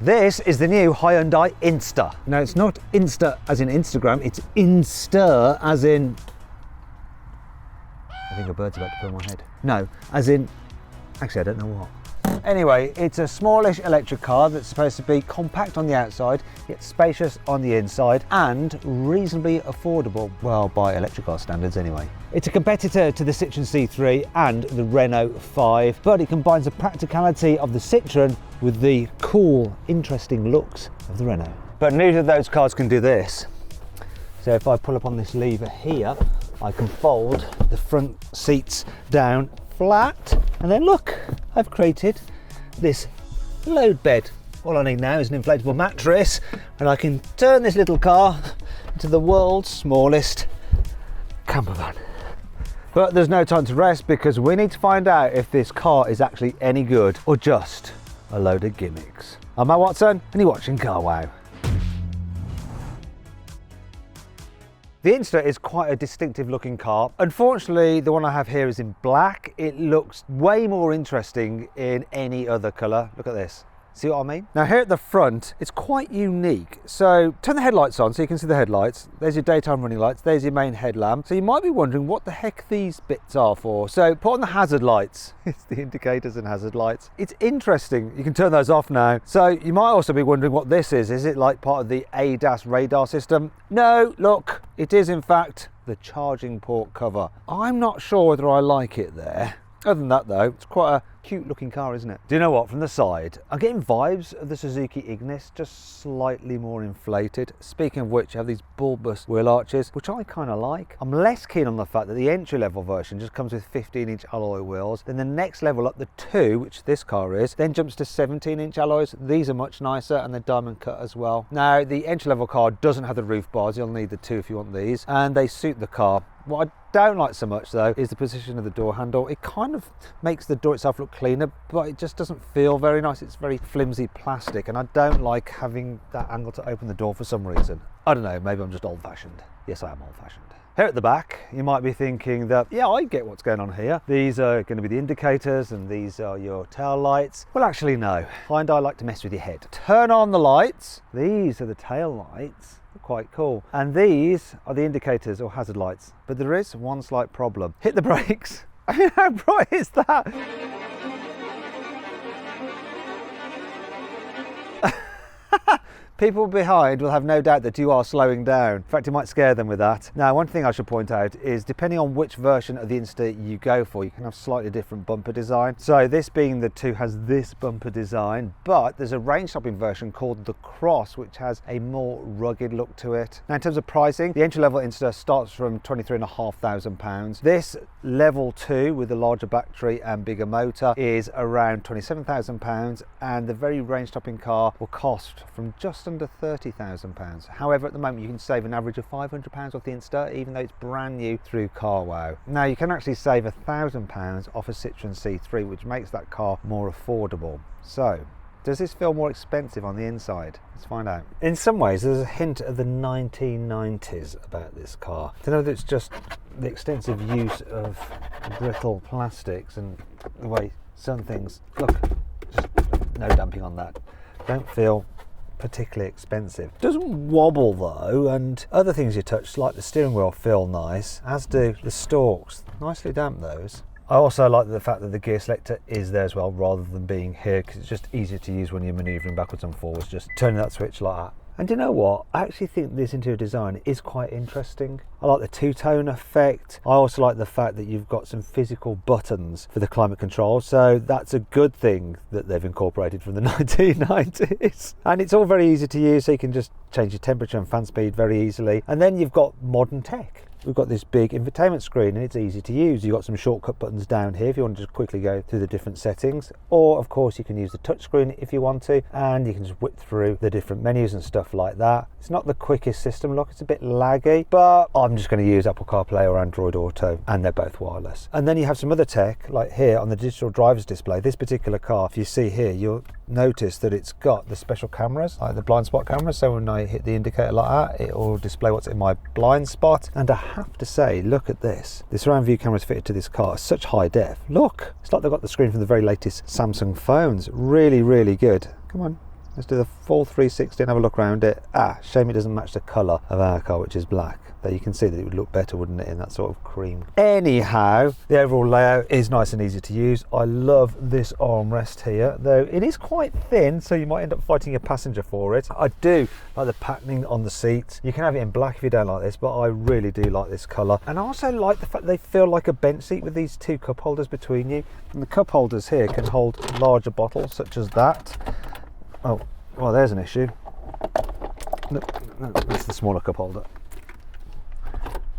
This is the new Hyundai Inster. Now it's not Insta as in Instagram, it's Inster as in... I think a bird's about to put on my head. No, as in... Actually, I don't know what. Anyway, it's a smallish electric car that's supposed to be compact on the outside, yet spacious on the inside, and reasonably affordable, well, by electric car standards anyway. It's a competitor to the Citroen C3 and the Renault 5, but it combines the practicality of the Citroen with the cool, interesting looks of the Renault. But neither of those cars can do this. So if I pull up on this lever here, I can fold the front seats down flat, and then look, I've created this load bed. All I need now is an inflatable mattress, and I can turn this little car into the world's smallest camper van. But there's no time to rest, because we need to find out if this car is actually any good or just a load of gimmicks. I'm Matt Watson, and you're watching Carwow. The Inster is quite a distinctive looking car. Unfortunately, the one I have here is in black. It looks way more interesting in any other colour. Look at this. See what I mean? Now here at the front, it's quite unique. So turn the headlights on so you can see the headlights. There's your daytime running lights. There's your main headlamp. So you might be wondering what the heck these bits are for. So put on the hazard lights. It's the indicators and hazard lights. It's interesting. You can turn those off now. So you might also be wondering what this is. Is it like part of the ADAS radar system? No, look, it is in fact the charging port cover. I'm not sure whether I like it there. Other than that though, it's quite a cute looking car, isn't it? Do you know what, from the side, I'm getting vibes of the Suzuki Ignis, just slightly more inflated. Speaking of which, you have these bulbous wheel arches, which I kind of like. I'm less keen on the fact that the entry-level version just comes with 15-inch alloy wheels. Then the next level up, the 2, which this car is, then jumps to 17-inch alloys. These are much nicer, and they're diamond cut as well. Now, the entry-level car doesn't have the roof bars. You'll need the 2 if you want these, and they suit the car. What I don't like so much though is the position of the door handle. It kind of makes the door itself look cleaner, but it just doesn't feel very nice. It's very flimsy plastic, and I don't like having that angle to open the door for some reason. I don't know, maybe I'm just old-fashioned. Yes, I am old-fashioned. Here at the back, you might be thinking that, yeah, I get what's going on here. These are going to be the indicators and these are your tail lights. Well, actually, no. Hyundai like to mess with your head. Turn on the lights. These are the tail lights. Quite cool. And these are the indicators or hazard lights. But there is one slight problem. Hit the brakes. I mean, how bright is that? People behind will have no doubt that you are slowing down. In fact, it might scare them with that. Now, one thing I should point out is depending on which version of the Inster you go for, you can have slightly different bumper design. So this being the 2 has this bumper design, but there's a range-topping version called the Cross, which has a more rugged look to it. Now, in terms of pricing, the entry-level Inster starts from £23,500. This level 2 with the larger battery and bigger motor is around £27,000, and the very range-topping car will cost from just under £30,000. However, at the moment you can save an average of £500 off the Inster, even though it's brand new through Carwow. Now you can actually save £1,000 off a Citroen C3, which makes that car more affordable. So, does this feel more expensive on the inside? Let's find out. In some ways, there's a hint of the 1990s about this car. I don't know if it's just the extensive use of brittle plastics and the way some things look. Just no damping on that. Don't feel particularly expensive. Doesn't wobble though, and other things you touch like the steering wheel feel nice, as do the stalks. Nicely damp those. I also like the fact that the gear selector is there as well rather than being here, because it's just easier to use when you're manoeuvring backwards and forwards, just turning that switch like that. And you know what? I actually think this interior design is quite interesting. I like the two-tone effect. I also like the fact that you've got some physical buttons for the climate control. So that's a good thing that they've incorporated from the 1990s. And it's all very easy to use, so you can just change your temperature and fan speed very easily. And then you've got modern tech. We've got this big infotainment screen and it's easy to use. You've got some shortcut buttons down here if you want to just quickly go through the different settings. Or of course you can use the touchscreen if you want to, and you can just whip through the different menus and stuff like that. It's not the quickest system, look, it's a bit laggy, but I'm just going to use Apple CarPlay or Android Auto, and they're both wireless. And then you have some other tech, like here on the digital driver's display. This particular car, if you see here, you'll notice that it's got the special cameras, like the blind spot camera, so when I hit the indicator like that, it will display what's in my blind spot. And I have to say, look at this. The surround view cameras fitted to this car are such high def. Look, it's like they've got the screen from the very latest Samsung phones. Really, really good. Come on, Let's do the full 360 and have a look around it. Shame it doesn't match the colour of our car, which is black. Though you can see that it would look better, wouldn't it, in that sort of cream. Anyhow, the overall layout is nice and easy to use. I love this armrest here, though it is quite thin, so you might end up fighting your passenger for it. I do like the patterning on the seats. You can have it in black if you don't like this, but I really do like this colour. And I also like the fact they feel like a bench seat with these two cup holders between you. And the cup holders here can hold larger bottles, such as that. Oh, well, there's an issue. Look, that's the smaller cup holder.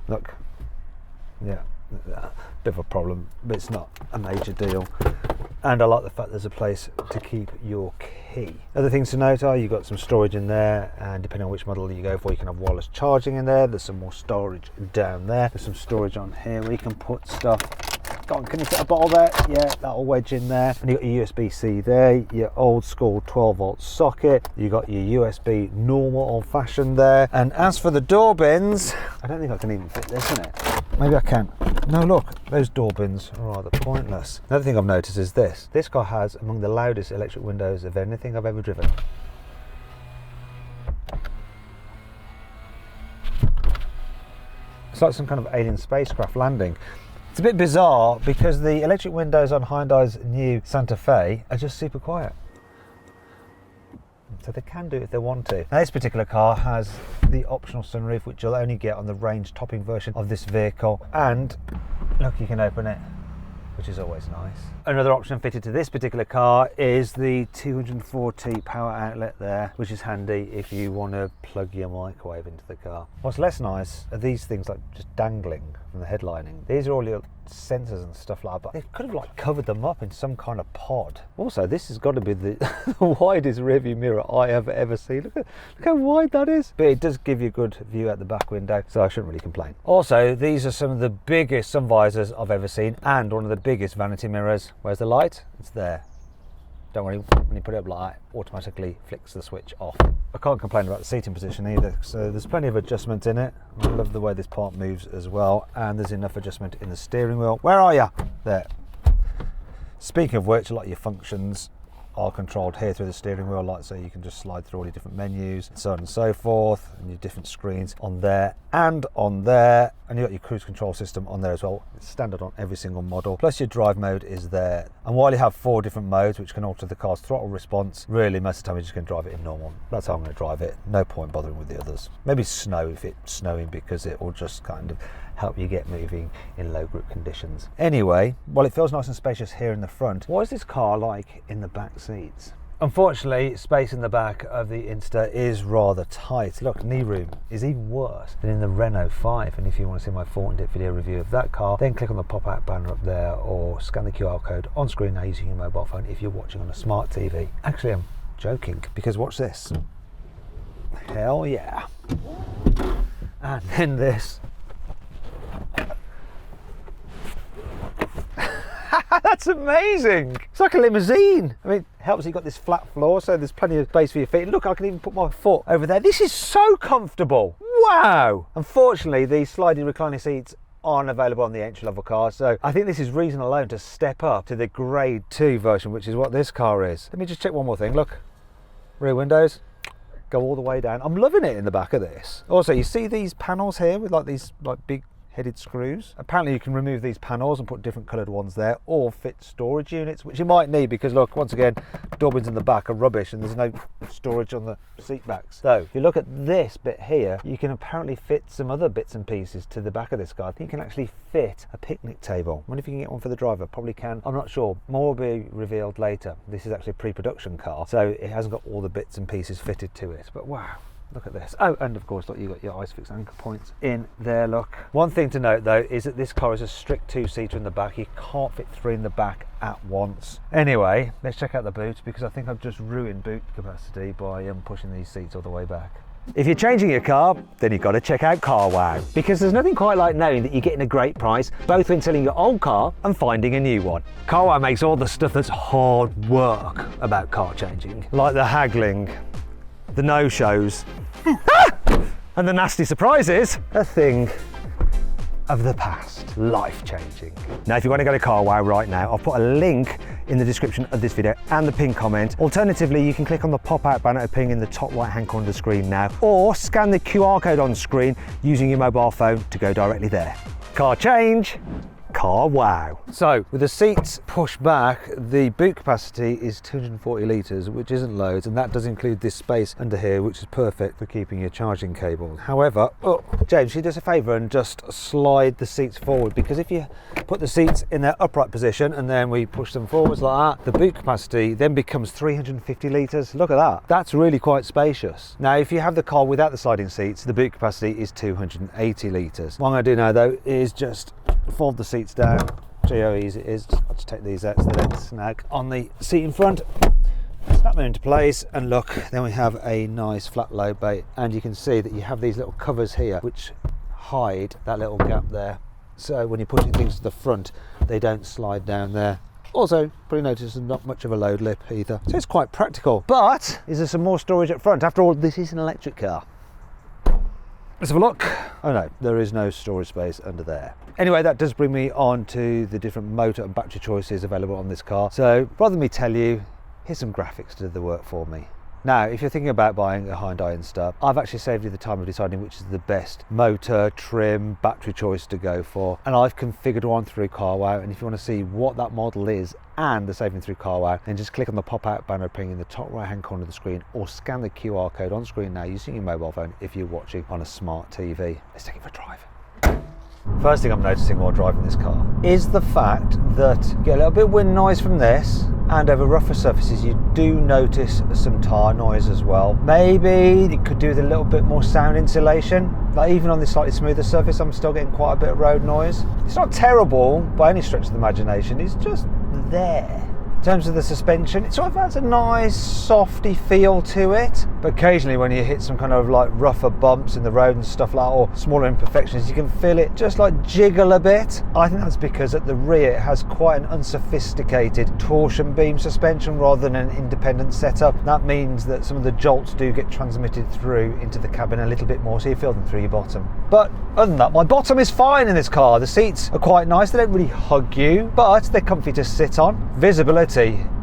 Look, yeah, a bit of a problem, but it's not a major deal. And I like the fact there's a place to keep your key. Other things to note are you've got some storage in there, and depending on which model you go for, you can have wireless charging in there. There's some more storage down there. There's some storage on here where you can put stuff. Go on, can you fit a bottle there? Yeah, that'll wedge in there. And you've got your USB-C there, your old school 12-volt socket. You've got your USB normal old-fashioned there. And as for the door bins, I don't think I can even fit this in it. Maybe I can. No, look, those door bins are rather pointless. Another thing I've noticed is this. This car has among the loudest electric windows of anything I've ever driven. It's like some kind of alien spacecraft landing. It's a bit bizarre because the electric windows on Hyundai's new Santa Fe are just super quiet. So they can do it if they want to. Now this particular car has the optional sunroof, which you'll only get on the range topping version of this vehicle. And look, you can open it, which is always nice. Another option fitted to this particular car is the 240 power outlet there, which is handy if you want to plug your microwave into the car. What's less nice are these things like just dangling from the headlining. These are all your sensors and stuff like that, but they could have like covered them up in some kind of pod. Also, this has got to be the widest rearview mirror I have ever seen. Look how wide that is. But it does give you a good view out the back window, so I shouldn't really complain. Also, these are some of the biggest sun visors I've ever seen, and one of the biggest vanity mirrors. Where's the light? It's there. Don't worry, when you put it up like that, automatically flicks the switch off. I can't complain about the seating position either, so there's plenty of adjustment in it. I love the way this part moves as well, and there's enough adjustment in the steering wheel. Where are you? There. Speaking of which, a lot of your functions are controlled here through the steering wheel, like so you can just slide through all your different menus, and so on and so forth, and your different screens on there and on there, and you've got your cruise control system on there as well. It's standard on every single model, plus your drive mode is there. And while you have 4 different modes which can alter the car's throttle response, really most of the time you're just going to drive it in normal. That's how I'm going to drive it. No point bothering with the others. Maybe snow if it's snowing, because it will just kind of help you get moving in low grip conditions. Anyway, while it feels nice and spacious here in the front, what is this car like in the back seats? Unfortunately, space in the back of the Inster is rather tight. Look, knee room is even worse than in the Renault 5. And if you want to see my 4-in-depth video review of that car, then click on the pop-out banner up there or scan the QR code on screen now using your mobile phone if you're watching on a smart TV. Actually, I'm joking, because watch this. Hell yeah. And then this. That's amazing. It's like a limousine. I mean, it helps you've got this flat floor, so there's plenty of space for your feet. And look, I can even put my foot over there. This is so comfortable. Wow. Unfortunately, these sliding reclining seats aren't available on the entry level car, so I think this is reason alone to step up to the grade 2 version, which is what this car is. Let me just check one more thing. Look, rear windows go all the way down. I'm loving it in the back of this. Also, you see these panels here with like these like big headed screws. Apparently you can remove these panels and put different coloured ones there, or fit storage units, which you might need, because look, once again, door bins in the back are rubbish and there's no storage on the seat backs. So if you look at this bit here, you can apparently fit some other bits and pieces to the back of this car. I think you can actually fit a picnic table. I wonder if you can get one for the driver. Probably can. I'm not sure. More will be revealed later. This is actually a pre-production car, so it hasn't got all the bits and pieces fitted to it, but wow. Look at this. Oh, and of course, look, you've got your ISOFIX anchor points in there, look. One thing to note, though, is that this car is a strict 2-seater in the back. You can't fit 3 in the back at once. Anyway, let's check out the boot, because I think I've just ruined boot capacity by pushing these seats all the way back. If you're changing your car, then you've got to check out CarWow, because there's nothing quite like knowing that you're getting a great price, both when selling your old car and finding a new one. CarWow makes all the stuff that's hard work about car changing, like the haggling, the no-shows, and the nasty surprises, a thing of the past. Life-changing. Now, if you want to go to CarWow right now, I'll put a link in the description of this video and the pinned comment. Alternatively, you can click on the pop-out banner appearing in the top right-hand corner of the screen now, or scan the QR code on screen using your mobile phone to go directly there. Car change. CarWow. So with the seats pushed back, the boot capacity is 240 litres, which isn't loads, and that does include this space under here, which is perfect for keeping your charging cable. However, James, can you do us a favour and just slide the seats forward, because if you put the seats in their upright position and then we push them forwards like that, the boot capacity then becomes 350 litres. Look at that. That's really quite spacious. Now, if you have the car without the sliding seats, the boot capacity is 280 litres. What I'm going to do now though is just fold the seats down. Show you how easy it is. I'll just take these out so they don't snag on the seat in front. Snap them into place, and look, then we have a nice flat low bay, and you can see that you have these little covers here which hide that little gap there, so when you're pushing things to the front they don't slide down there. Also, probably notice there's not much of a load lip either, so it's quite practical. But is there some more storage up front? After all, this is an electric car. Let's have a look. Oh no, there is no storage space under there. Anyway, that does bring me on to the different motor and battery choices available on this car. So rather than me tell you, here's some graphics to do the work for me. Now, if you're thinking about buying a Hyundai Inster, I've actually saved you the time of deciding which is the best motor, trim, battery choice to go for. And I've configured one through CarWow. And if you want to see what that model is and the saving through CarWow, then just click on the pop-out banner appearing in the top right-hand corner of the screen, or scan the QR code on screen now using your mobile phone if you're watching on a smart TV. Let's take it for a drive. First thing I'm noticing while driving this car is the fact that you get a little bit of wind noise from this, and over rougher surfaces you do notice some tyre noise as well. Maybe it could do with a little bit more sound insulation. Like even on this slightly smoother surface, I'm still getting quite a bit of road noise. It's not terrible by any stretch of the imagination, it's just there. In terms of the suspension, it sort of has a nice softy feel to it, but occasionally when you hit some kind of like rougher bumps in the road and stuff like that, or smaller imperfections, you can feel it just like jiggle a bit. I think that's because at the rear it has quite an unsophisticated torsion beam suspension rather than an independent setup. That means that some of the jolts do get transmitted through into the cabin a little bit more, so you feel them through your bottom. But other than that, my bottom is fine in this car. The seats are quite nice, they don't really hug you, but they're comfy to sit on. Visibility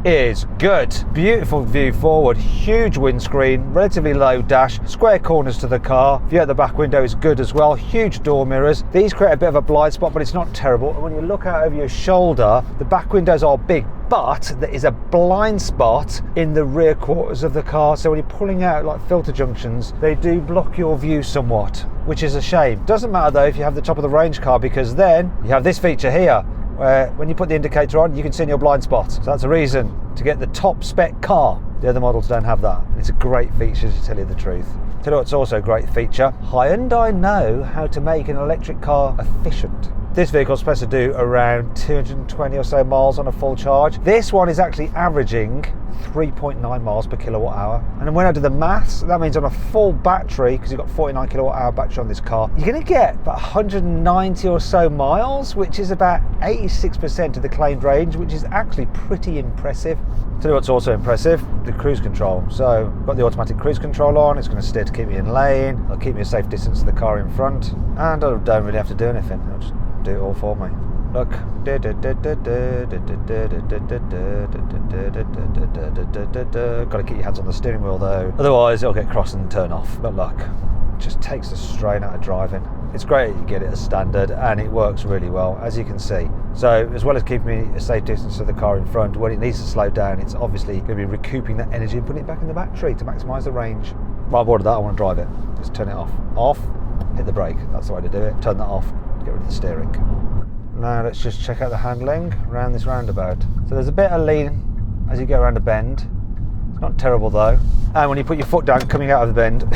is good. Beautiful view forward, huge windscreen, relatively low dash, square corners to the car. View out the back window is good as well, huge door mirrors. These create a bit of a blind spot, but it's not terrible. And when you look out over your shoulder, the back windows are big, but there is a blind spot in the rear quarters of the car, so when you're pulling out like filter junctions, they do block your view somewhat, which is a shame. Doesn't matter though if you have the top of the range car, because then you have this feature here where when you put the indicator on you can see in your blind spot, so that's a reason to get the top spec car. The other models don't have that. It's a great feature, to tell you the truth. Tell you what's also a great feature, Hyundai know how to make an electric car efficient. This vehicle is supposed to do around 220 or so miles on a full charge. This one is actually averaging 3.9 miles per kilowatt hour. And then when I do the maths, that means on a full battery, because you've got 49 kilowatt hour battery on this car, you're going to get about 190 or so miles, which is about 86% of the claimed range, which is actually pretty impressive. Tell you what's also impressive, the cruise control. So I've got the automatic cruise control on, it's going to steer to keep me in lane, it'll keep me a safe distance to the car in front, and I don't really have to do anything, it'll just do it all for me. Look. Got to keep your hands on the steering wheel though, otherwise it'll get cross and turn off. But look, it just takes the strain out of driving. It's great you get it as standard, and it works really well, as you can see. So as well as keeping me a safe distance to the car in front, when it needs to slow down, it's obviously going to be recouping that energy and putting it back in the battery to maximise the range. Well, I've ordered that, I want to drive it. Just turn it off, hit the brake, that's the way to do it. Turn that off, get rid of the steering. Now let's just check out the handling around this roundabout. So there's a bit of lean as you go around a bend. It's not terrible though. And when you put your foot down coming out of the bend,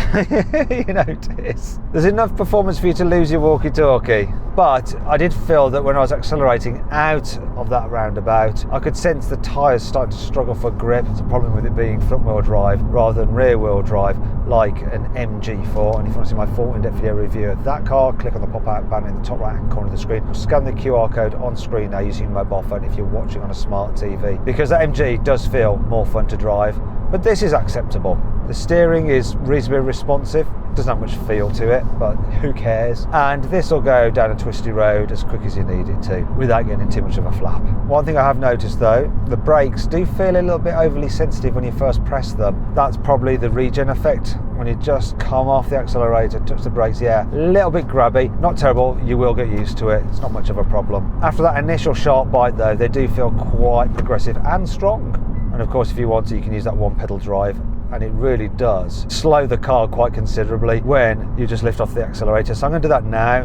you notice there's enough performance for you to lose your walkie-talkie. But I did feel that when I was accelerating out of that roundabout, I could sense the tyres starting to struggle for grip. It's a problem with it being front-wheel drive rather than rear-wheel drive, like an MG4. And if you want to see my full in-depth video review of that car, click on the pop-out banner in the top right-hand corner of the screen. Scan the QR code on screen now using your mobile phone if you're watching on a smart TV, because that MG does feel more fun to drive. But this is acceptable. The steering is reasonably responsive. Doesn't have much feel to it, but who cares? And this will go down a twisty road as quick as you need it to without getting too much of a flap. One thing I have noticed though, the brakes do feel a little bit overly sensitive when you first press them. That's probably the regen effect. When you just come off the accelerator, touch the brakes, yeah, a little bit grabby. Not terrible, you will get used to it. It's not much of a problem. After that initial sharp bite though, they do feel quite progressive and strong. And of course, if you want to, you can use that one pedal drive, and it really does slow the car quite considerably when you just lift off the accelerator. So I'm going to do that now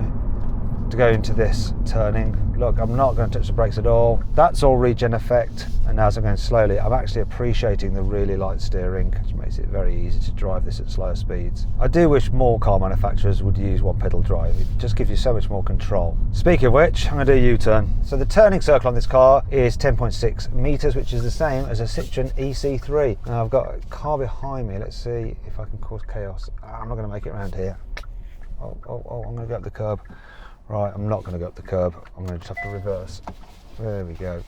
to go into this turning. Look, I'm not going to touch the brakes at all. That's all regen effect. And now as I'm going slowly, I'm actually appreciating the really light steering, which makes it very easy to drive this at slower speeds. I do wish more car manufacturers would use one pedal drive. It just gives you so much more control. Speaking of which, I'm going to do a U-turn. So the turning circle on this car is 10.6 meters, which is the same as a Citroen EC3. Now I've got a car behind me. Let's see if I can cause chaos. I'm not going to make it around here. Oh, I'm going to go up the curb. Right, I'm not going to go up the curb. I'm going to just have to reverse. There we go.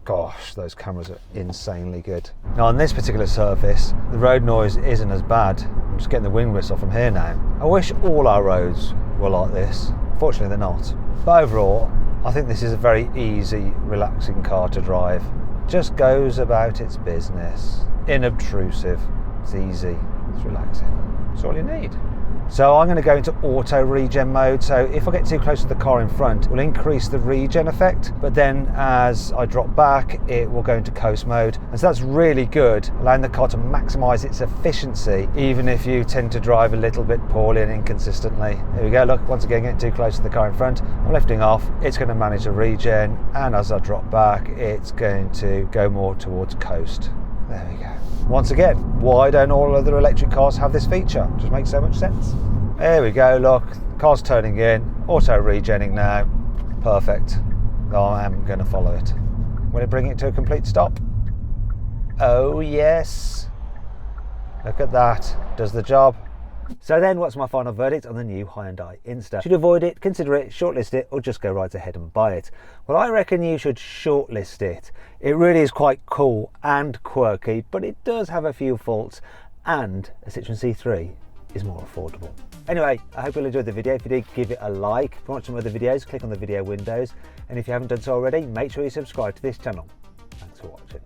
Gosh, those cameras are insanely good. Now on this particular surface, the road noise isn't as bad. I'm just getting the wind whistle from here now. I wish all our roads were like this. Fortunately, they're not. But overall, I think this is a very easy, relaxing car to drive. Just goes about its business. Inobtrusive. It's easy. It's relaxing. That's all you need. So I'm going to go into auto regen mode. So if I get too close to the car in front, it will increase the regen effect. But then as I drop back, it will go into coast mode. And so that's really good, allowing the car to maximize its efficiency, even if you tend to drive a little bit poorly and inconsistently. There we go. Look, once again, getting too close to the car in front. I'm lifting off. It's going to manage the regen. And as I drop back, it's going to go more towards coast. There we go. Once again, why don't all other electric cars have this feature? It just makes so much sense. There we go, look, car's turning in, auto regenning now. Perfect. I am going to follow it. Will it bring it to a complete stop? Oh yes. Look at that. Does the job. So then, what's my final verdict on the new Hyundai Inster? Should avoid it, consider it, shortlist it, or just go right ahead and buy it? Well, I reckon you should shortlist it. It really is quite cool and quirky, but it does have a few faults, and a Citroen C3 is more affordable. Anyway, I hope you'll enjoyed the video. If you did, give it a like. If you want some other videos, click on the video windows. And if you haven't done so already, make sure you subscribe to this channel. Thanks for watching.